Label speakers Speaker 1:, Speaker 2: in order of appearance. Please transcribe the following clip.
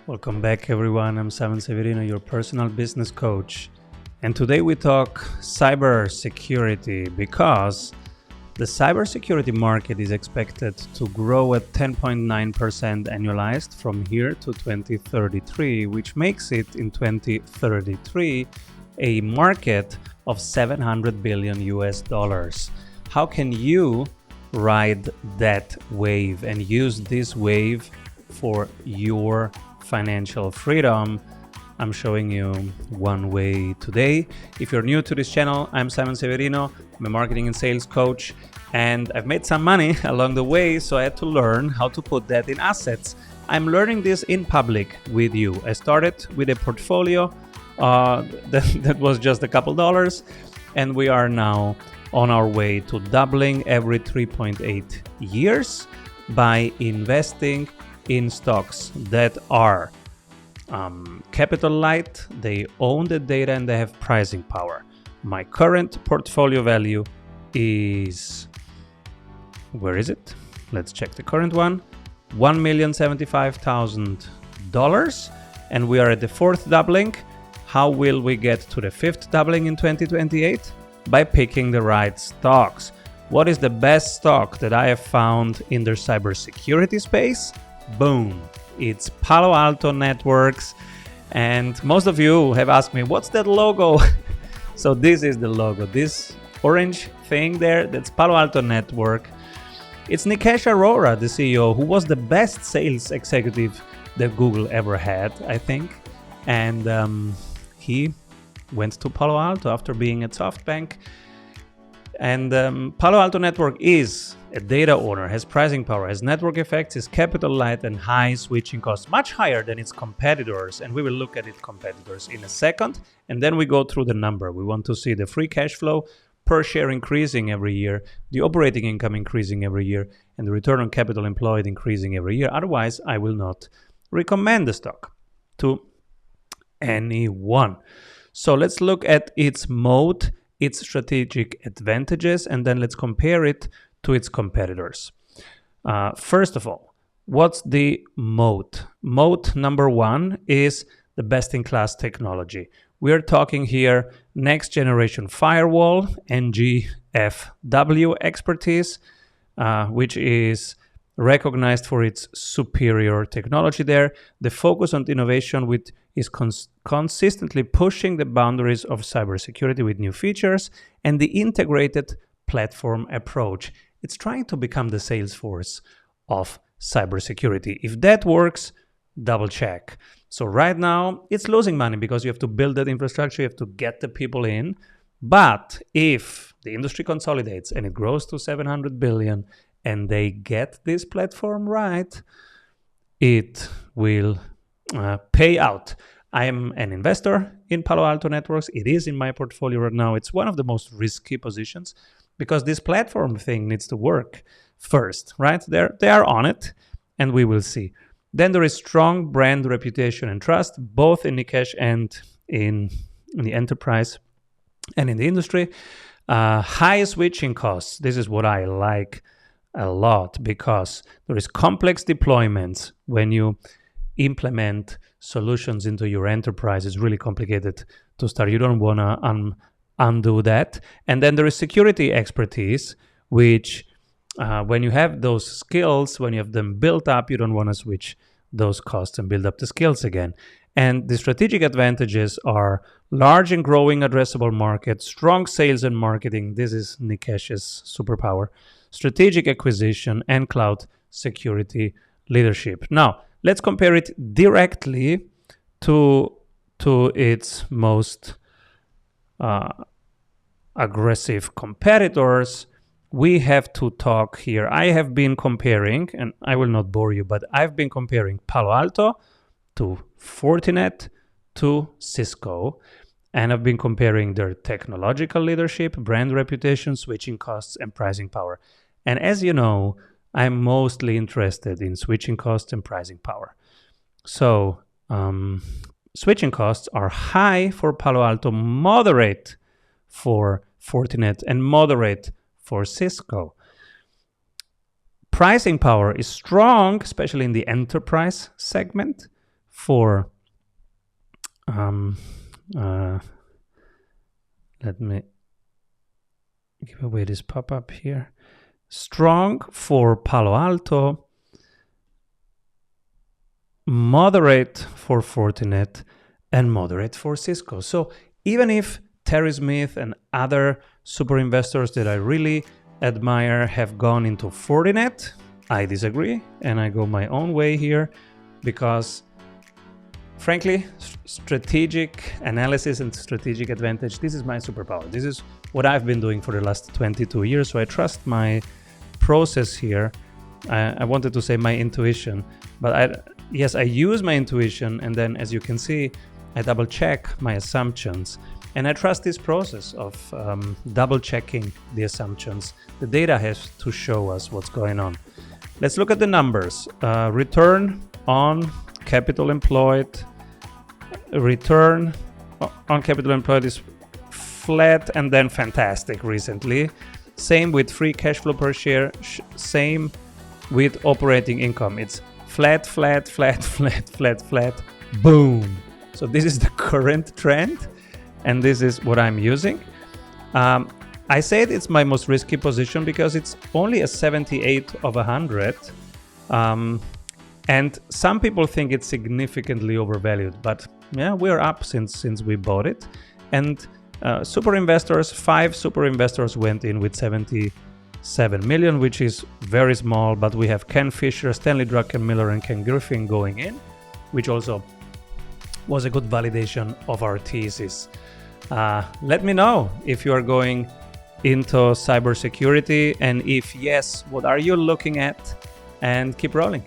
Speaker 1: Welcome back, everyone. I'm Severino, your personal business coach. And today we talk cybersecurity because the cybersecurity market is expected to grow at 10.9% annualized from here to 2033, which makes it in 2033 a market of 700 billion US dollars. How can you ride that wave and use this wave for your financial freedom? I'm showing you one way today. If you're new to this channel, I'm Severino. I'm a marketing and sales coach, and I've made some money along the way, so I had to learn how to put that in assets. I'm learning this in public with you. I started with a portfolio that was just a couple dollars, and we are now on our way to doubling every 3.8 years by investing in stocks that are capital light, they own the data, and they have pricing power. My current portfolio value is, where is it? Let's check the current one, $1,075,000, and we are at the fourth doubling. How will we get to the fifth doubling in 2028? By picking the right stocks. What is the best stock that I have found in the cybersecurity space? Boom, it's Palo Alto Networks. And most of you have asked me, what's that logo? So this is the logo, this orange thing there, that's Palo Alto Network. It's Nikesh Arora, the CEO, who was the best sales executive that Google ever had, I think. And he went to Palo Alto after being at SoftBank. And Palo Alto Network is a data owner, has pricing power, has network effects, is capital light and high switching costs, much higher than its competitors. And we will look at its competitors in a second. And then we go through the number. We want to see the free cash flow per share increasing every year, the operating income increasing every year, and the return on capital employed increasing every year. Otherwise, I will not recommend the stock to anyone. So let's look at its moat, its strategic advantages, and then let's compare it to its competitors. First of all, what's the moat? Moat number one is the best-in-class technology. We're talking here next generation firewall, NGFW expertise, which is recognized for its superior technology there. The focus on innovation is consistently pushing the boundaries of cybersecurity with new features, and the integrated platform approach. It's trying to become the Salesforce of cybersecurity. If that works, double check. So right now, it's losing money because you have to build that infrastructure, you have to get the people in. But if the industry consolidates and it grows to 700 billion and they get this platform right, it will pay out. I am an investor in Palo Alto Networks. It is in my portfolio right now. It's one of the most risky positions because this platform thing needs to work first, right? They are on it, and we will see. Then there is strong brand reputation and trust, both in Nikesh and in the enterprise and in the industry. High switching costs. This is what I like a lot because there is complex deployments when you implement solutions into your enterprise. Is really complicated to start. You don't want to undo that. And then there is security expertise, which when you have those skills, when you have them built up, you don't want to switch those costs and build up the skills again. And the strategic advantages are large and growing addressable market, strong sales and marketing. This is Nikesh's superpower. Strategic acquisition and cloud security leadership. Now, let's compare it directly to its most aggressive competitors. We have to talk here. I have been comparing, and I will not bore you, but I've been comparing Palo Alto to Fortinet to Cisco, and I've been comparing their technological leadership, brand reputation, switching costs, and pricing power. And as you know, I'm mostly interested in switching costs and pricing power. So switching costs are high for Palo Alto, moderate for Fortinet, and moderate for Cisco. Pricing power is strong, especially in the enterprise segment, for let me give away this pop-up here. Strong for Palo Alto, moderate for Fortinet, and moderate for Cisco. So even if Terry Smith and other super investors that I really admire have gone into Fortinet, I disagree, and I go my own way here because, frankly, strategic analysis and strategic advantage, this is my superpower. This is what I've been doing for the last 22 years, so I trust my process here. I wanted to say my intuition, but yes, I use my intuition, and then, as you can see, I double check my assumptions. And I trust this process of double checking the assumptions. The data has to show us what's going on. Let's look at the numbers. Return on capital employed. Return on capital employed is flat and then fantastic recently. Same with free cash flow per share. Same with operating income. It's flat, flat, flat, flat, flat, flat. Boom. So this is the current trend. And this is what I'm using. I said it's my most risky position because it's only a 78 of 100. And some people think it's significantly overvalued, but yeah, we're up since we bought it. And super investors, 5 super investors went in with 77 million, which is very small, but we have Ken Fisher, Stanley Druckenmiller, and Ken Griffin going in, which also was a good validation of our thesis. Let me know if you are going into cybersecurity, and if yes, what are you looking at? And keep rolling.